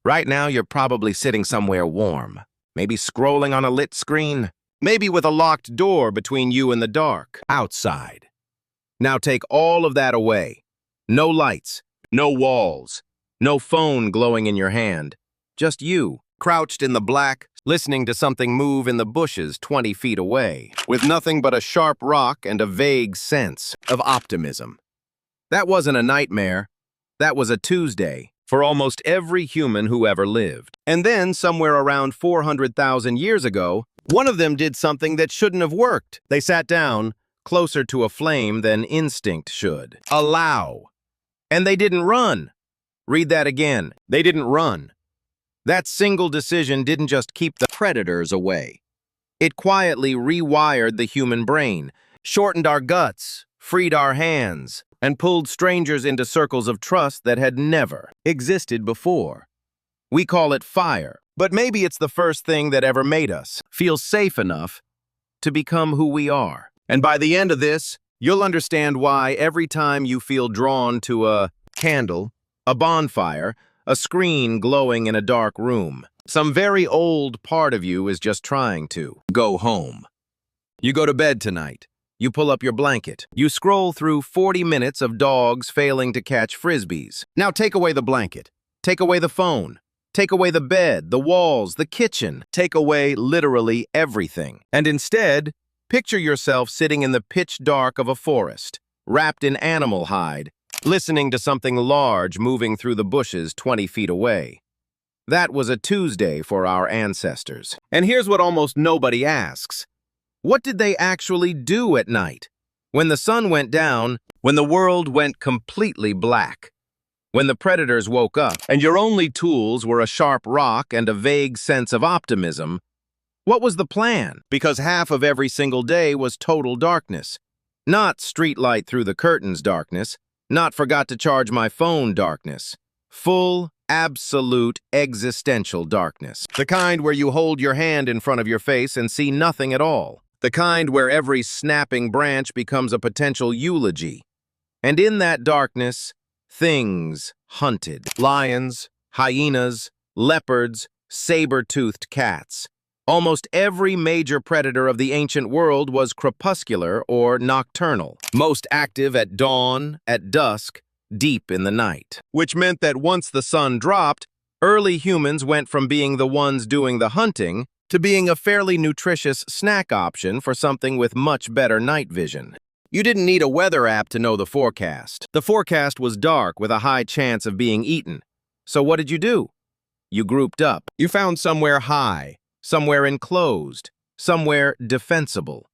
Right now, you're probably sitting somewhere warm, maybe scrolling on a lit screen, maybe with a locked door between you and the dark, outside. Now take all of that away. No lights, no walls, no phone glowing in your hand. Just you, crouched in the black, listening to something move in the bushes 20 feet away, with nothing but a sharp rock and a vague sense of optimism. That wasn't a nightmare. That was a Tuesday for almost every human who ever lived. And then, somewhere around 400,000 years ago, one of them did something that shouldn't have worked. They sat down, closer to a flame than instinct should. Allow. And they didn't run. Read that again. They didn't run. That single decision didn't just keep the predators away. It quietly rewired the human brain, shortened our guts, freed our hands, and pulled strangers into circles of trust that had never existed before. We call it fire, but maybe it's the first thing that ever made us feel safe enough to become who we are. And by the end of this, you'll understand why every time you feel drawn to a candle, a bonfire, a screen glowing in a dark room, some very old part of you is just trying to go home. You go to bed tonight. You pull up your blanket. You scroll through 40 minutes of dogs failing to catch frisbees. Now take away the blanket. Take away the phone. Take away the bed, the walls, the kitchen. Take away literally everything. And instead, picture yourself sitting in the pitch dark of a forest, wrapped in animal hide, listening to something large moving through the bushes 20 feet away. That was a Tuesday for our ancestors. And here's what almost nobody asks. What did they actually do at night? When the sun went down, when the world went completely black, when the predators woke up, and your only tools were a sharp rock and a vague sense of optimism, what was the plan? Because half of every single day was total darkness. Not streetlight through the curtains darkness, not forgot to charge my phone darkness. Full, absolute, existential darkness. The kind where you hold your hand in front of your face and see nothing at all. The kind where every snapping branch becomes a potential eulogy. And in that darkness, things hunted. Lions, hyenas, leopards, saber-toothed cats. Almost every major predator of the ancient world was crepuscular or nocturnal, most active at dawn, at dusk, deep in the night. Which meant that once the sun dropped, early humans went from being the ones doing the hunting to being a fairly nutritious snack option for something with much better night vision. You didn't need a weather app to know the forecast. The forecast was dark with a high chance of being eaten. So what did you do? You grouped up. You found somewhere high, somewhere enclosed, somewhere defensible.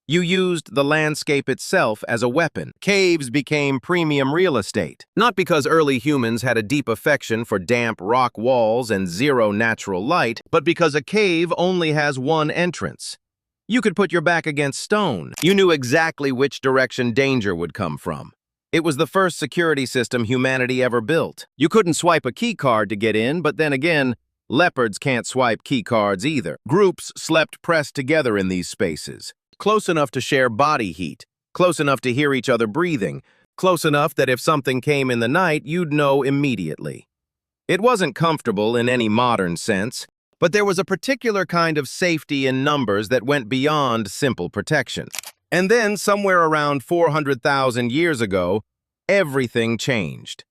You used the landscape itself as a weapon. Caves became premium real estate, not because early humans had a deep affection for damp rock walls and zero natural light, but because a cave only has one entrance. You could put your back against stone. You knew exactly which direction danger would come from. It was the first security system humanity ever built. You couldn't swipe a key card to get in, but then again, leopards can't swipe key cards either. Groups slept pressed together in these spaces. Close enough to share body heat, close enough to hear each other breathing, close enough that if something came in the night, you'd know immediately. It wasn't comfortable in any modern sense, but there was a particular kind of safety in numbers that went beyond simple protection. And then, somewhere around 400,000 years ago, everything changed.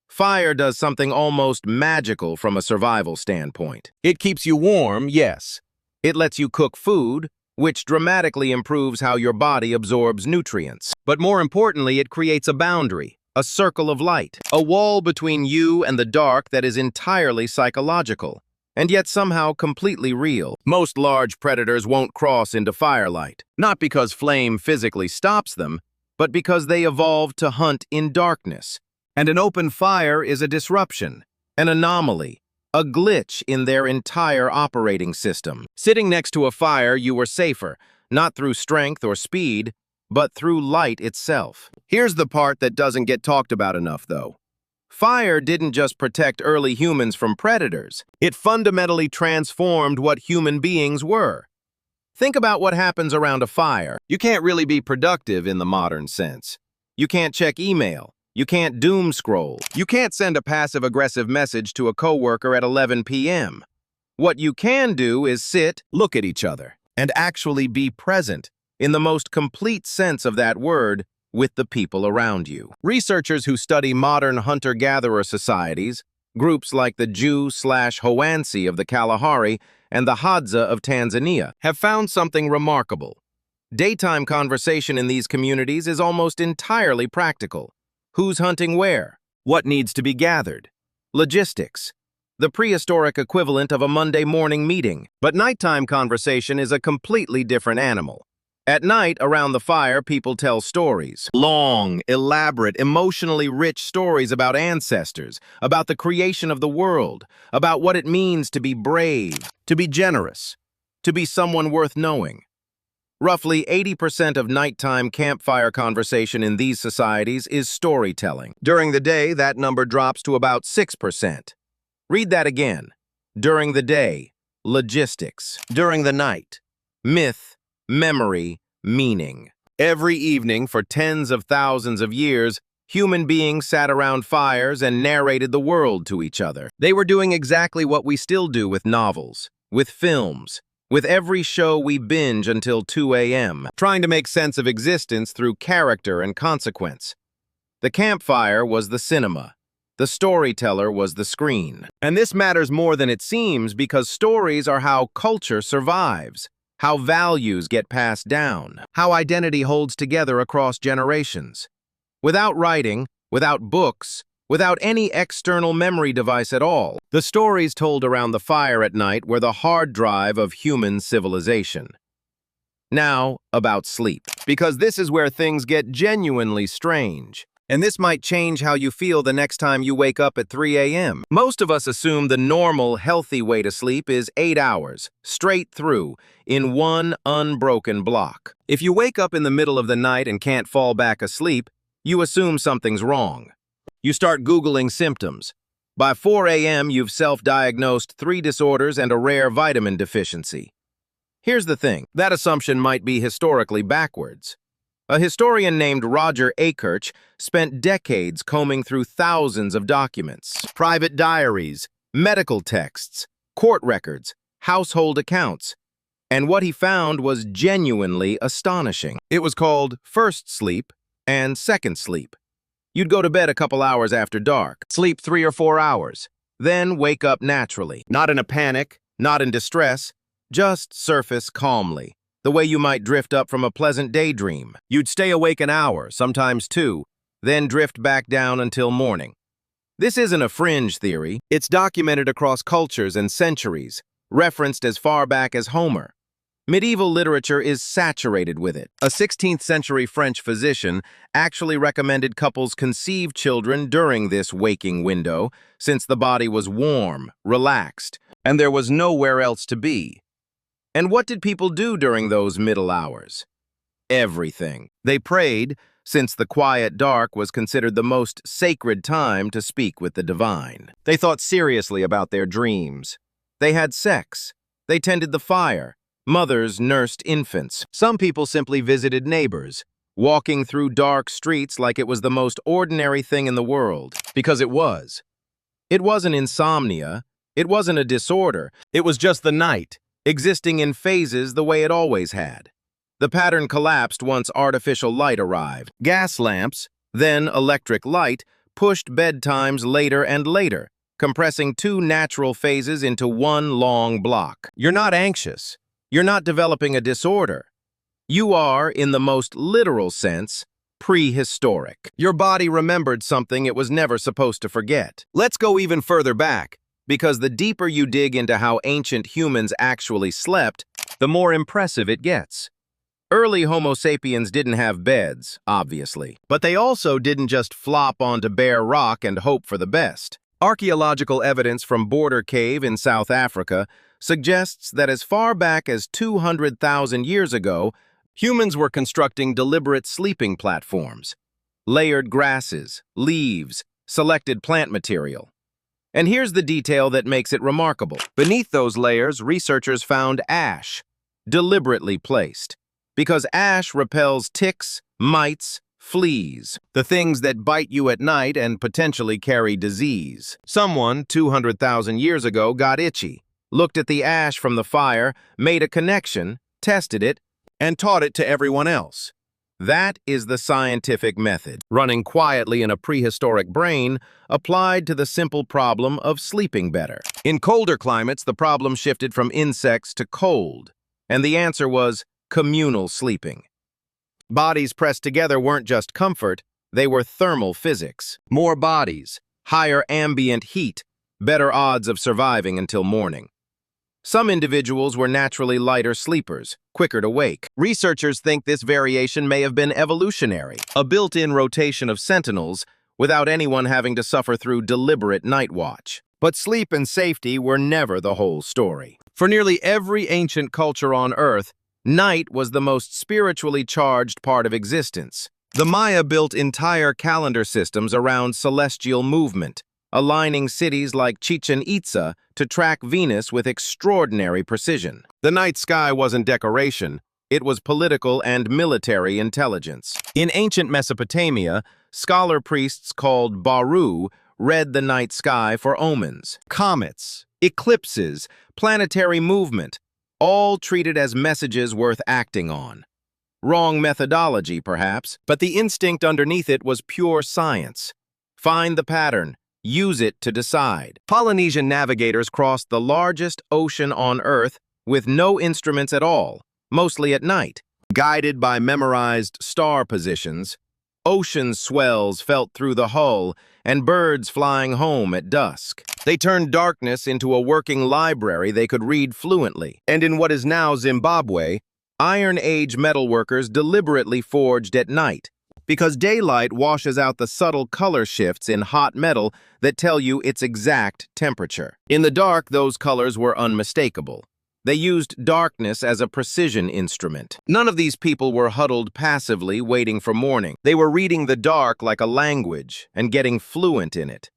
Fire does something almost magical from a survival standpoint. It keeps you warm, yes. It lets you cook food, which dramatically improves how your body absorbs nutrients. But more importantly, it creates a boundary, a circle of light, a wall between you and the dark that is entirely psychological, and yet somehow completely real. Most large predators won't cross into firelight, not because flame physically stops them, but because they evolved to hunt in darkness. And an open fire is a disruption, an anomaly, a glitch in their entire operating system. Sitting next to a fire, you were safer, not through strength or speed, but through light itself. Here's the part that doesn't get talked about enough, though. Fire didn't just protect early humans from predators. It fundamentally transformed what human beings were. Think about what happens around a fire. You can't really be productive in the modern sense. You can't check email. You can't doom scroll. You can't send a passive-aggressive message to a coworker at 11 p.m. What you can do is sit, look at each other, and actually be present, in the most complete sense of that word, with the people around you. Researchers who study modern hunter-gatherer societies, groups like the Jew/Hoansi of the Kalahari and the Hadza of Tanzania, have found something remarkable. Daytime conversation in these communities is almost entirely practical. Who's hunting where? What needs to be gathered? Logistics. The prehistoric equivalent of a Monday morning meeting. But nighttime conversation is a completely different animal. At night, around the fire, people tell stories. Long, elaborate, emotionally rich stories about ancestors, about the creation of the world, about what it means to be brave, to be generous, to be someone worth knowing. Roughly 80% of nighttime campfire conversation in these societies is storytelling. During the day, that number drops to about 6%. Read that again. During the day, logistics. During the night, myth, memory, meaning. Every evening for tens of thousands of years, human beings sat around fires and narrated the world to each other. They were doing exactly what we still do with novels, with films, with every show we binge until 2 a.m., trying to make sense of existence through character and consequence. The campfire was the cinema. The storyteller was the screen. And this matters more than it seems because stories are how culture survives, how values get passed down, how identity holds together across generations. Without writing, without books, without any external memory device at all, the stories told around the fire at night were the hard drive of human civilization. Now, about sleep, because this is where things get genuinely strange. And this might change how you feel the next time you wake up at 3 a.m. Most of us assume the normal, healthy way to sleep is 8 hours, straight through, in one unbroken block. If you wake up in the middle of the night and can't fall back asleep, you assume something's wrong. You start Googling symptoms. By 4 a.m., you've self-diagnosed 3 disorders and a rare vitamin deficiency. Here's the thing, that assumption might be historically backwards. A historian named Roger Akirch spent decades combing through thousands of documents, private diaries, medical texts, court records, household accounts, and what he found was genuinely astonishing. It was called first sleep and second sleep. You'd go to bed a couple hours after dark, sleep 3 or 4 hours, then wake up naturally, not in a panic, not in distress, just surface calmly, the way you might drift up from a pleasant daydream. You'd stay awake an hour, sometimes 2, then drift back down until morning. This isn't a fringe theory. It's documented across cultures and centuries, referenced as far back as Homer. Medieval literature is saturated with it. A 16th century French physician actually recommended couples conceive children during this waking window, since the body was warm, relaxed, and there was nowhere else to be. And what did people do during those middle hours? Everything. They prayed, since the quiet dark was considered the most sacred time to speak with the divine. They thought seriously about their dreams. They had sex. They tended the fire. Mothers nursed infants. Some people simply visited neighbors, walking through dark streets like it was the most ordinary thing in the world. Because it was. It wasn't insomnia. It wasn't a disorder. It was just the night, existing in phases the way it always had. The pattern collapsed once artificial light arrived. Gas lamps, then electric light, pushed bedtimes later and later, compressing 2 natural phases into one long block. You're not anxious. You're not developing a disorder. You are, in the most literal sense, prehistoric. Your body remembered something it was never supposed to forget. Let's go even further back, because the deeper you dig into how ancient humans actually slept, the more impressive it gets. Early Homo sapiens didn't have beds, obviously, but they also didn't just flop onto bare rock and hope for the best. Archaeological evidence from Border Cave in South Africa suggests that as far back as 200,000 years ago, humans were constructing deliberate sleeping platforms, layered grasses, leaves, selected plant material. And here's the detail that makes it remarkable. Beneath those layers, researchers found ash, deliberately placed, because ash repels ticks, mites, Fleas, the things that bite you at night and potentially carry disease. Someone, 200,000 years ago, got itchy, looked at the ash from the fire, made a connection, tested it, and taught it to everyone else. That is the scientific method, running quietly in a prehistoric brain, applied to the simple problem of sleeping better. In colder climates, the problem shifted from insects to cold, and the answer was communal sleeping. Bodies pressed together weren't just comfort, they were thermal physics. More bodies, higher ambient heat, better odds of surviving until morning. Some individuals were naturally lighter sleepers, quicker to wake. Researchers think this variation may have been evolutionary, a built-in rotation of sentinels without anyone having to suffer through deliberate night watch. But sleep and safety were never the whole story. For nearly every ancient culture on Earth, night was the most spiritually charged part of existence. The Maya built entire calendar systems around celestial movement, aligning cities like Chichen Itza to track Venus with extraordinary precision. The night sky wasn't decoration, it was political and military intelligence. In ancient Mesopotamia, scholar priests called Baru read the night sky for omens. Comets, eclipses, planetary movement, all treated as messages worth acting on. Wrong methodology, perhaps, but the instinct underneath it was pure science. Find the pattern. Use it to decide. Polynesian navigators crossed the largest ocean on Earth with no instruments at all, mostly at night. Guided by memorized star positions, ocean swells felt through the hull and birds flying home at dusk. They turned darkness into a working library they could read fluently. And in what is now Zimbabwe, Iron Age metalworkers deliberately forged at night, because daylight washes out the subtle color shifts in hot metal that tell you its exact temperature. In the dark, those colors were unmistakable. They used darkness as a precision instrument. None of these people were huddled passively waiting for morning. They were reading the dark like a language and getting fluent in it.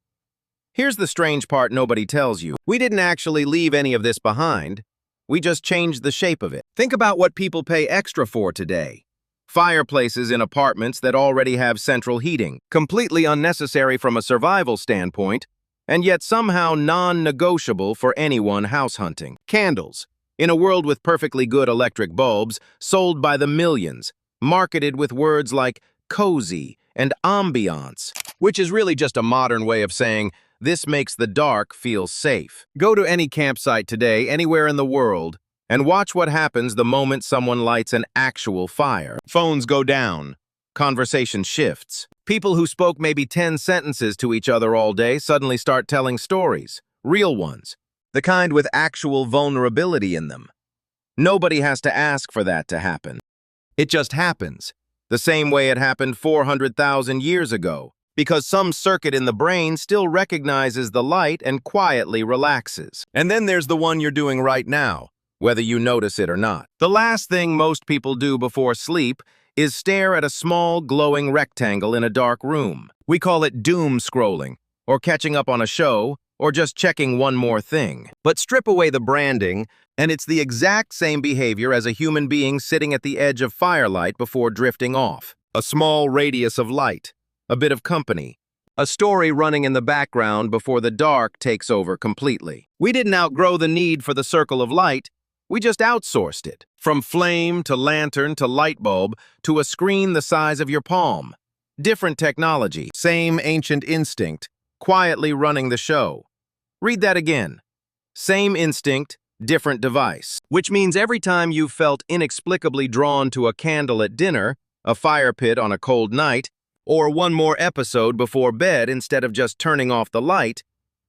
Here's the strange part nobody tells you. We didn't actually leave any of this behind. We just changed the shape of it. Think about what people pay extra for today. Fireplaces in apartments that already have central heating, completely unnecessary from a survival standpoint, and yet somehow non-negotiable for anyone house hunting. Candles, in a world with perfectly good electric bulbs, sold by the millions, marketed with words like cozy and ambiance, which is really just a modern way of saying, this makes the dark feel safe. Go to any campsite today, anywhere in the world, and watch what happens the moment someone lights an actual fire. Phones go down. Conversation shifts. People who spoke maybe 10 sentences to each other all day suddenly start telling stories, real ones, the kind with actual vulnerability in them. Nobody has to ask for that to happen. It just happens, the same way it happened 400,000 years ago, because some circuit in the brain still recognizes the light and quietly relaxes. And then there's the one you're doing right now, whether you notice it or not. The last thing most people do before sleep is stare at a small, glowing rectangle in a dark room. We call it doom scrolling, or catching up on a show, or just checking one more thing. But strip away the branding, and it's the exact same behavior as a human being sitting at the edge of firelight before drifting off. A small radius of light, a bit of company, a story running in the background before the dark takes over completely. We didn't outgrow the need for the circle of light, we just outsourced it. From flame to lantern to light bulb to a screen the size of your palm. Different technology, same ancient instinct, quietly running the show. Read that again. Same instinct, different device. Which means every time you've felt inexplicably drawn to a candle at dinner, a fire pit on a cold night, or one more episode before bed instead of just turning off the light,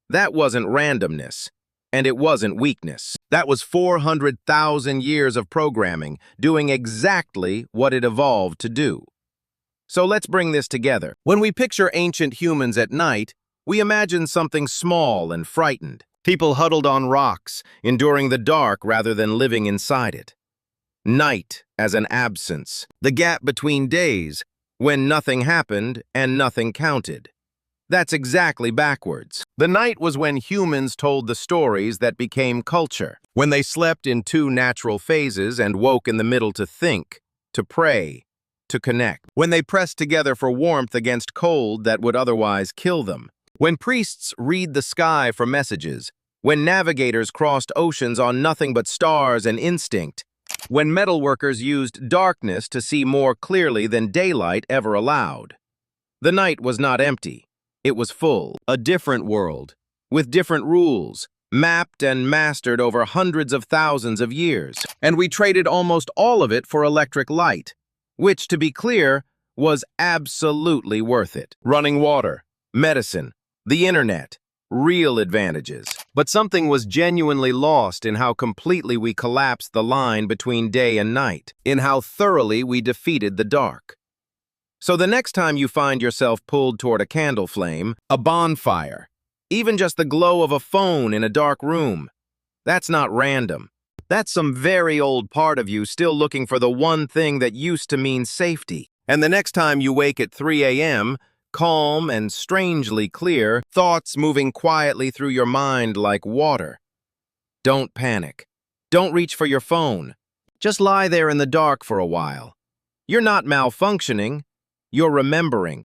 that wasn't randomness. And it wasn't weakness. That was 400,000 years of programming, doing exactly what it evolved to do. So let's bring this together. When we picture ancient humans at night, we imagine something small and frightened. People huddled on rocks, enduring the dark rather than living inside it. Night as an absence, the gap between days, when nothing happened and nothing counted. That's exactly backwards. The night was when humans told the stories that became culture, when they slept in two natural phases and woke in the middle to think, to pray, to connect, when they pressed together for warmth against cold that would otherwise kill them, when priests read the sky for messages, when navigators crossed oceans on nothing but stars and instinct, when metalworkers used darkness to see more clearly than daylight ever allowed. The night was not empty. It was full, a different world, with different rules, mapped and mastered over hundreds of thousands of years. And we traded almost all of it for electric light, which, to be clear, was absolutely worth it. Running water, medicine, the internet, real advantages. But something was genuinely lost in how completely we collapsed the line between day and night, in how thoroughly we defeated the dark. So the next time you find yourself pulled toward a candle flame, a bonfire, even just the glow of a phone in a dark room, that's not random. That's some very old part of you still looking for the one thing that used to mean safety. And the next time you wake at 3 a.m., calm and strangely clear, thoughts moving quietly through your mind like water. Don't panic. Don't reach for your phone. Just lie there in the dark for a while. You're not malfunctioning. You're remembering.